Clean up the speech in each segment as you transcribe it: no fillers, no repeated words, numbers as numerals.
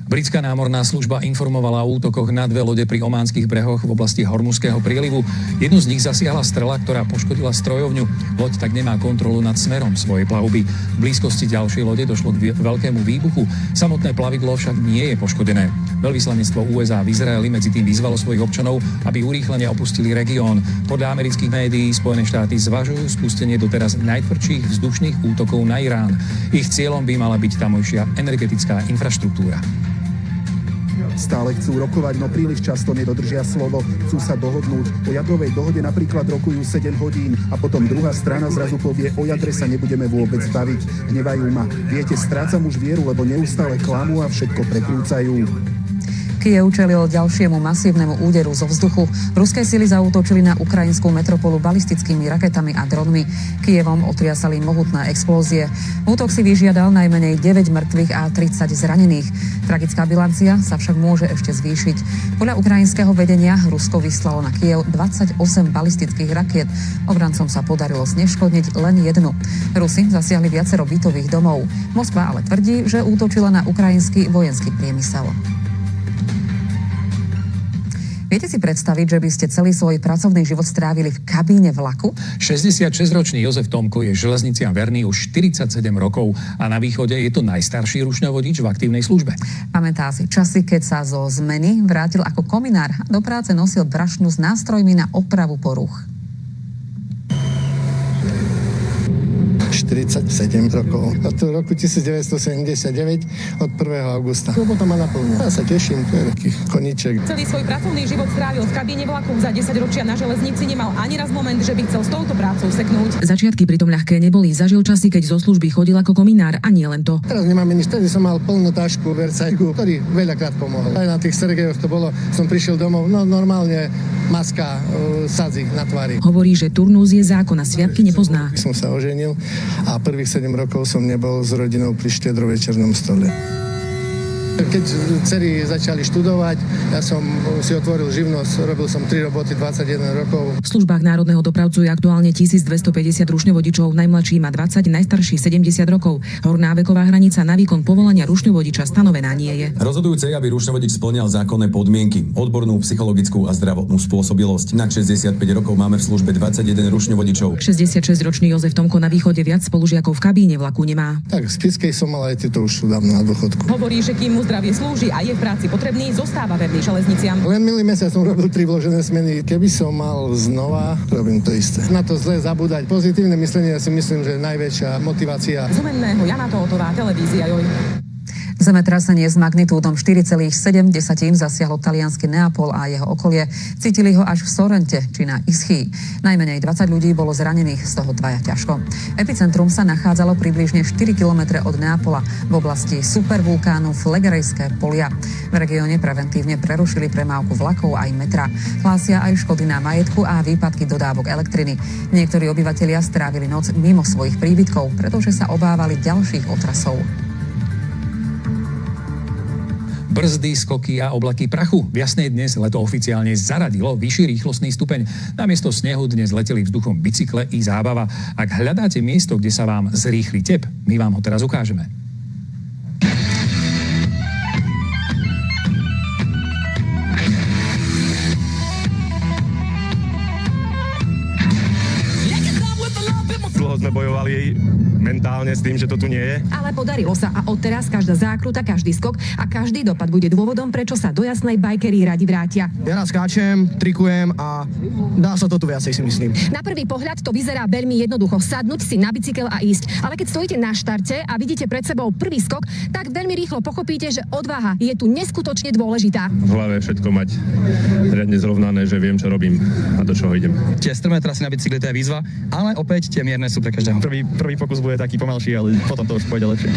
Britská námorná služba informovala o útokoch na dve lode pri ománskych brehoch v oblasti Hormuzského prílivu. Jednu z nich zasiahla strela, ktorá poškodila strojovňu. Loď tak nemá kontrolu nad smerom svojej plavby. V blízkosti ďalšej lode došlo k veľkému výbuchu. Samotné plavidlo však nie je poškodené. Veľvyslanectvo USA v Izraeli medzi tým vyzvalo svojich občanov, aby urýchlene opustili región. Podľa amerických médií Spojené štáty zvažujú spustenie doteraz najtvrdších vzdušných útokov na Irán. Ich cieľom by mala byť tamojšia energetická infraštruktúra. Stále chcú rokovať, no príliš často nedodržia slovo. Chcú sa dohodnúť. O jadrovej dohode napríklad rokujú 7 hodín a potom druhá strana zrazu povie, o jadre sa nebudeme vôbec baviť. Hnevajú ma. Viete, strácam už vieru, lebo neustále klamú a všetko prekrúcajú. Kyjev čelil ďalšiemu masívnemu úderu zo vzduchu. Ruské sily zaútočili na ukrajinskú metropolu balistickými raketami a dronmi. Kyjevom otriasali mohutné explózie. Útok si vyžiadal najmenej 9 mŕtvych a 30 zranených. Tragická bilancia sa však môže ešte zvýšiť. Podľa ukrajinského vedenia Rusko vyslalo na Kyjev 28 balistických rakiet. Obrancom sa podarilo zneškodniť len jednu. Rusi zasiahli viacero bytových domov. Moskva ale tvrdí, že útočila na ukrajinský vojenský priemysel. Viete si predstaviť, že by ste celý svoj pracovný život strávili v kabíne vlaku? 66-ročný Jozef Tomko je železniciam verný už 47 rokov a na východe je to najstarší rušňovodič v aktívnej službe. Pamätá si časy, keď sa zo zmeny vrátil ako kominár a do práce nosil brašňu s nástrojmi na opravu porúch. 47 rokov. Od roku 1979, od 1. augusta. Robota ma naplňa. Ja sa teším, to je taký koníček. Celý svoj pracovný život strávil v kabíne vlaku. Za 10 ročia na železnici nemal ani raz moment, že by chcel s touto prácou seknúť. Začiatky pritom ľahké neboli. Zažil časy, keď zo služby chodil ako kominár a nie len to. Teraz nemáme nič. Vtedy som mal plnú tašku Versailles, ktorý veľakrát pomohol. Aj na tých Sergejoch to bolo. Som prišiel domov, no normálne maska, sadzik na tvári. Hovorí, že turnus je zákon a sviatky nepozná. Som sa oženil a prvých 7 rokov som nebol s rodinou pri štedrovečernom stole. Keď dcery začali študovať, ja som si otvoril živnosť, robil som 3 roboty, 21 rokov. V službách národného dopravcu je aktuálne 1250 rušňovodičov, najmladší má 20, najstarší 70 rokov. Horná veková hranica na výkon povolania rušňovodiča stanovená nie je. Rozhodujúce je, aby rušňovodič spĺňal zákonné podmienky, odbornú, psychologickú a zdravotnú spôsobilosť. Na 65 rokov máme v službe 21 rušňovodičov. 66-ročný Jozef Tomko na východe viac spolužiakov v kabíne vlaku nemá. Tak z Spišskej som mal aj tieto už dávno na dôchodku. Hovorí, že kým mu zdravie slúži a je v práci potrebný, zostáva verný železniciam. Len minulý mesiac som robil 3 vložené smeny. Keby som mal znova, robím to isté. Na to zle zabúdať. Pozitívne myslenie si myslím, že je najväčšia motivácia. Z Humenného Jana Tótová, televízia Joj. Zemetrasenie s magnitúdom 4,7 zasiahlo taliansky Neapol a jeho okolie. Cítili ho až v Sorrente či na Ischii. Najmenej 20 ľudí bolo zranených, z toho 2 ťažko. Epicentrum sa nachádzalo približne 4 km od Neapola v oblasti supervulkánu Flegrejské polia. V regióne preventívne prerušili premávku vlakov aj metra. Hlásia aj škody na majetku a výpadky dodávok elektriny. Niektorí obyvatelia strávili noc mimo svojich príbytkov, pretože sa obávali ďalších otrasov. Brzdy, skoky a oblaky prachu. V Jasnej dnes leto oficiálne zaradilo vyšší rýchlostný stupeň. Namiesto snehu dnes leteli vzduchom bicykle i zábava. Ak hľadáte miesto, kde sa vám zrýchli tep, my vám ho teraz ukážeme. Dlho sme bojovali mentálne s tým, že to tu nie je. Ale podarilo sa a odteraz každá zákruta, každý skok a každý dopad bude dôvodom, prečo sa do Jasnej bajkeri radi vrátia. Ja raz skáčem, trikujem a dá sa to tu viacej, si myslím. Na prvý pohľad to vyzerá veľmi jednoducho. Sadnúť si na bicykel a ísť. Ale keď stojíte na štarte a vidíte pred sebou prvý skok, tak veľmi rýchlo pochopíte, že odvaha je tu neskutočne dôležitá. V hlave všetko mať riadne zrovnané, že viem, čo robím a do čoho idem. Tie strmé trasy na bicykli to je výzva, ale opäť tie mierne sú pre každého. Prvý pokus bude taký pomalší, ale potom to už pôjde lepšie.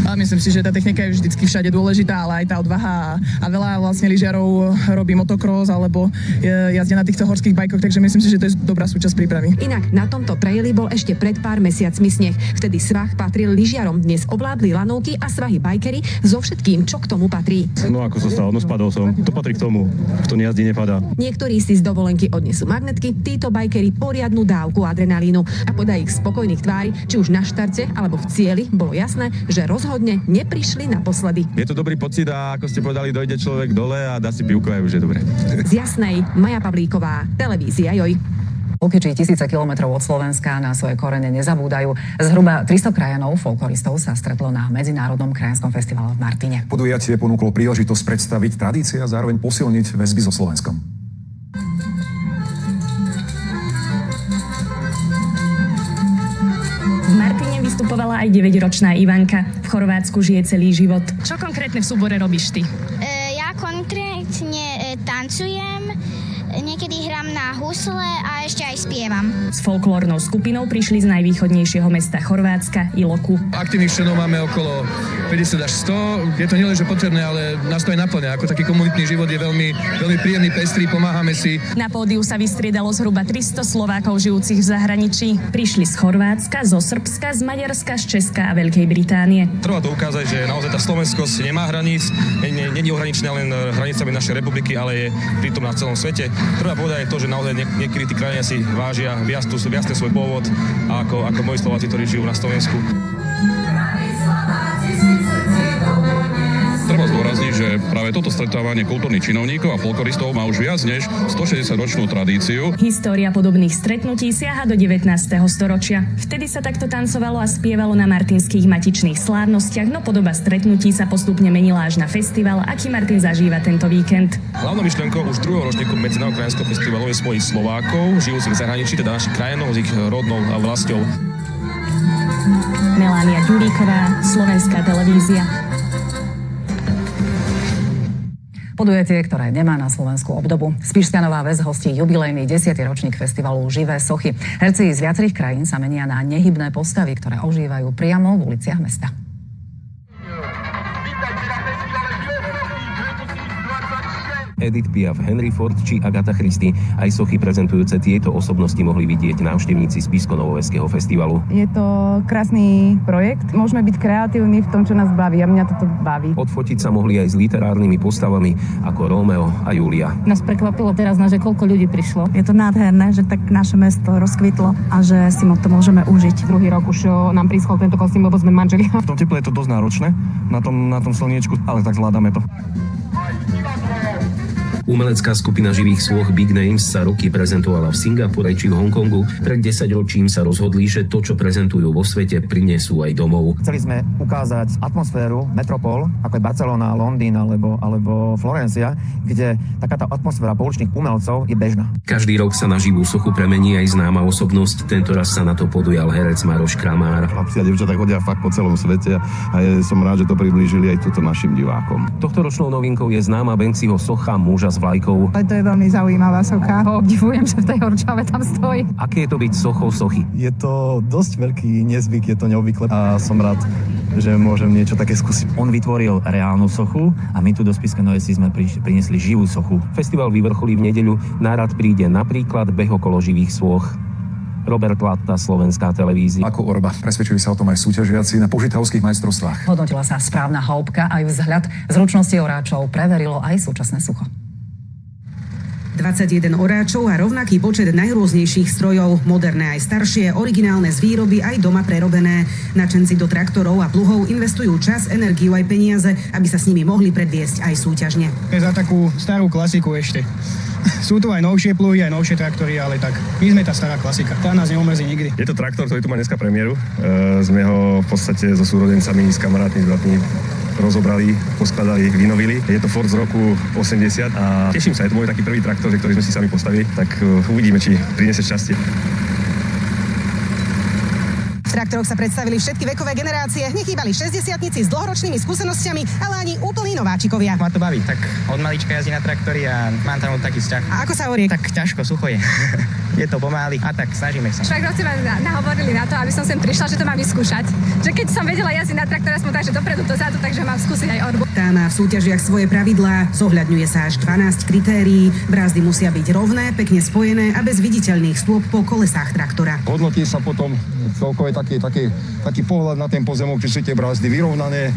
A A myslím si, že tá technika je vždycky všade dôležitá, ale aj tá odvaha a veľa vlastne lyžiarov robí motocross alebo jazdia na týchto horských bajkoch, takže myslím si, že to je dobrá súčasť prípravy. Inak na tomto traili bol ešte pred pár mesiacmi sneh. Vtedy svah patril lyžiarom, dnes ovládli lanovky a svahy bajkery so všetkým, čo k tomu patrí. No ako sa stalo, no spadol som. To patrí k tomu, kto nejazdí, nepadá. Niektorí si z dovolenky odnesú magnetky, títo bajkeri poriadnu dávku adrenalínu a podľa ich spokojných tvári, či už na štarte alebo v cieli, bolo jasné, že rozhodne neprišli naposledy. Je to dobrý pocit a ako ste povedali, dojde človek dole a dá si pivko a už je dobre. Z Jasnej, Maja Pavlíková, televízia Joj. Lukyči tisíce kilometrov od Slovenska na svoje korene nezabúdajú. Zhruba 300 krajanov, folkloristov sa stretlo na Medzinárodnom krajanskom festivale v Martine. Podujatie ponúklo príležitosť predstaviť tradície a zároveň posilniť väzby so Slovenskom. V Martine vystupovala aj 9-ročná Ivanka. V Chorvátsku žije celý život. Čo konkrétne v súbore robíš ty? Ja konkrétne tancujem, niekedy hrám na husle a ešte aj spievam. S folklórnou skupinou prišli z najvýchodnejšieho mesta Chorvátska, Iloku. Aktívnych členov máme okolo 50 až 100. Je to nielen, že potrebné, ale nás to aj naplňa. Ako taký komunitný život je veľmi príjemný, pestrý, pomáhame si. Na pódiu sa vystriedalo zhruba 300 Slovákov žijúcich v zahraničí. Prišli z Chorvátska, zo Srbska, z Maďarska, z Česka a Veľkej Británie. Treba to ukázať, že naozaj tá slovenskosť nemá hraníc, nie je ohraničená len hranicami našej republiky, ale je prítomná v celom svete. Treba povedať aj to, že naozaj niektorí tí krajania si vážia viac svoj pôvod ako moji Slováci, ktorí žijú na Slovensku. Treba zdôrazniť, že práve toto stretávanie kultúrnych činovníkov a folkloristov má už viac než 160-ročnú tradíciu. História podobných stretnutí siaha do 19. storočia. Vtedy sa takto tancovalo a spievalo na martinských matičných slávnostiach, no podoba stretnutí sa postupne menila až na festival, aký Martin zažíva tento víkend. Hlavnou myšlienkou už druhého ročníku Medzinárodného krajanského festivalu je spojit Slovákov, žijúcich v zahraničí, teda našich krajanov s ich rodnou vlastou. Melania Ďuríková, Slovenská televízia. Podujatie, ktoré nemá na Slovensku obdobu. Spišská Nová Ves hostí jubilejný 10. ročník festivalu Živé sochy. Herci z viacerých krajín sa menia na nehybné postavy, ktoré ožívajú priamo v uliciach mesta. Edith Piaf, Henry Ford či Agatha Christie. Aj sochy prezentujúce tieto osobnosti mohli vidieť návštevníci Spišsko-Novoveského festivalu. Je to krásny projekt. Môžeme byť kreatívni v tom, čo nás baví a mňa toto baví. Odfotiť sa mohli aj s literárnymi postavami ako Rómeo a Julia. Nás prekvapilo teraz, že koľko ľudí prišlo. Je to nádherné, že tak naše mesto rozkvitlo a že si to môžeme užiť. Druhý rok už nám prischol tento kostým, lebo sme manželi. V tom teple je to dosť náročné, na tom slniečku, ale tak zvládame to. Umelecká skupina živých sôch Big Names sa roky prezentovala v Singapure či v Hongkongu. Pred 10 ročím sa rozhodli, že to, čo prezentujú vo svete, prinesú aj domov. Chceli sme ukázať atmosféru metropol, ako je Barcelona, Londýn alebo Florencia, kde takáto atmosféra pouličných umelcov je bežná. Každý rok sa na živú sochu premení aj známa osobnosť. Tento raz sa na to podujal herec Maroš Kramár. Chlapci a devčatá chodia fakt po celom svete a som rád, že to priblížili aj túto našim divákom. Tohtoročnou novinkou je známa Banksyho socha muža s vlajkou. To je veľmi zaujímavá socha. Obdivujem, že v tej horčave tam stojí. Aké je to byť sochou sochy? Je to dosť veľký nezvyk, je to neobvyklé a som rád, že môžem niečo také skúsiť. On vytvoril reálnu sochu a my tu do Spišskej Novej Vsi sme priniesli živú sochu. Festival vyvrcholí v nedeľu. Na rad príde napríklad beh okolo živých sôch. Robert Latta, Slovenská televízia. Ako orba, presvedčili sa o tom aj súťažiaci na požitavských majstrovstvách. Hodnotila sa správna hĺbka aj vzhľad. Zručnosti oráčov preverilo aj súčasné sucho. 21 oráčov a rovnaký počet najrôznejších strojov, moderné aj staršie, originálne z výroby aj doma prerobené. Nadšenci do traktorov a pluhov investujú čas, energiu aj peniaze, aby sa s nimi mohli predviesť aj súťažne. Je za takú starú klasiku ešte. Sú tu aj novšie pluhy, aj novšie traktory, ale tak my sme tá stará klasika. Tá nás neomrzí nikdy. Je to traktor, ktorý tu má dneska premiéru. Sme ho v podstate so súrodencami, s kamarátmi, s bratmi rozobrali, poskladali, vynovili. Je to Ford z roku 80 a teším sa, je to môj taký prvý traktor, ktorý sme si sami postavili, tak uvidíme, či prinesie šťastie. V traktoroch sa predstavili všetky vekové generácie, nechýbali 60-tnici s dlhoročnými skúsenosťami, ale ani úplní nováčikovia. Ma to baví, tak od malička jazdí na traktori a mám tam taký vzťah. A ako sa orie? Tak ťažko, sucho je. je to pomaly a tak snažíme sa. Švagrovci ma nahovorili na to, aby som sem prišla, že to mám vyskúšať. Že keď som vedela jazdiť na traktore, aspoň tak, že dopredu, dozadu, takže mám skúsiť aj orbu. Tá má v súťažiach svoje pravidlá, zohľadňuje sa až 12 kritérií, brázdy musia byť rovné, pekne spojené a bez viditeľných stôp po kolesách traktora. Hodnotí sa potom celkové taký pohľad na ten pozemok, či sú tie brázdy vyrovnané.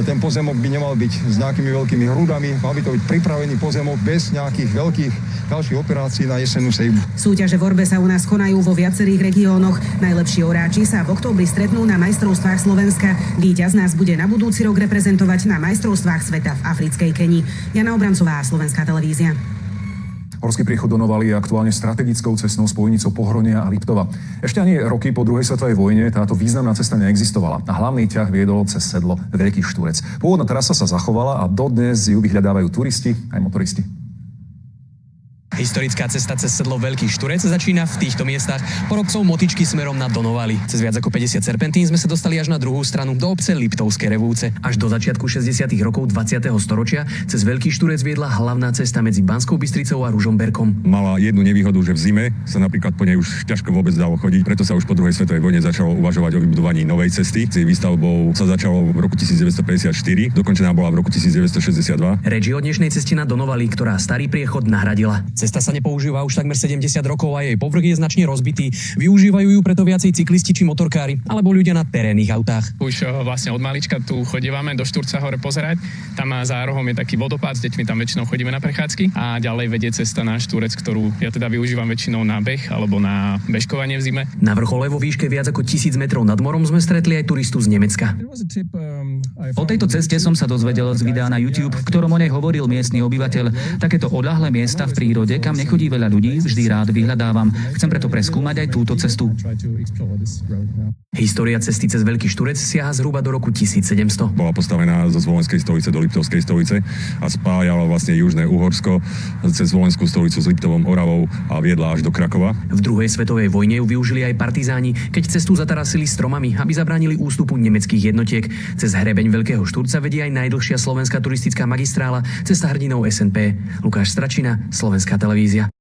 Ten pozemok by nemal byť s nejakými veľkými hrúdami, mal by to byť pripravený pozemok bez nejakých veľkých ďalších operácií na jesennú sejbu. Súťaže v orbe sa u nás konajú vo viacerých regiónoch. Najlepší oráči sa v októbri stretnú na majstrovstvách Slovenska. Víťaz nás bude na budúci rok reprezentovať na majstrovstvách sveta v africkej Keni. Jana Obrancová, Slovenská televízia. Horský priechod do Novaly je aktuálne strategickou cestnou spojnicou Pohronia a Liptova. Ešte ani roky po druhej svetovej vojne táto významná cesta neexistovala a hlavný ťah viedol cez sedlo Veľký Štúrec. Pôvodná trasa sa zachovala a dodnes ju vyhľadávajú turisti aj motoristi. Historická cesta cez sedlo Veľký Štúrec začína v týchto miestach porodcov motičky smerom na Donovaly. Cez viac ako 50 serpentín sme sa dostali až na druhú stranu do obce Liptovské Revúce. Až do začiatku 60. rokov 20. storočia cez Veľký Štúrec viedla hlavná cesta medzi Banskou Bystricou a Ružomberkom. Mala jednu nevýhodu, že v zime sa napríklad po nej už ťažko vôbec dalo chodiť, preto sa už po druhej svetovej vojne začalo uvažovať o vybudovaní novej cesty. S jej výstavbou sa začalo v roku 1954, dokončená bola v roku 1962. Reč je o dnešnej ceste na Donovaly, ktorá starý priechod nahradila. Cesta sa nepoužíva už takmer 70 rokov a jej povrch je značne rozbitý. Využívajú ju preto viacej cyklisti či motorkári alebo ľudia na terénnych autách. Už vlastne od malička tu chodívame do Štúrca hore pozerať. Tam za rohom je taký vodopád, s deťmi tam väčšinou chodíme na prechádzky a ďalej vedie cesta na Štúrec, ktorú ja teda využívam väčšinou na beh alebo na bežkovanie v zime. Na vrchole vo výške viac ako 1000 metrov nad morom sme stretli aj turistu z Nemecka. O tejto ceste som sa dozvedel z videa na YouTube, v ktorom o nej hovoril miestny obyvateľ. Takéto odľahlé miesta v prírode, kam nechodí veľa ľudí, vždy rád vyhľadávam. Chcem preto preskúmať aj túto cestu. História cesty cez Veľký Štúrec siaha zhruba do roku 1700. Bola postavená zo Zvolenskej stolice do Liptovskej stolice a spájala vlastne južné Uhorsko cez Zvolenskú stolicu s Liptovom, Oravou a viedla až do Krakova. V druhej svetovej vojne ju využili aj partizáni, keď cestu zatarasili stromami, aby zabránili ústupu nemeckých jednotiek. Cez hrebeň Veľkého Štúrca vedie aj najdlhšia slovenská turistická magistrála, cesta hrdinov SNP. Lukáš Stračina, Slovenská televízia.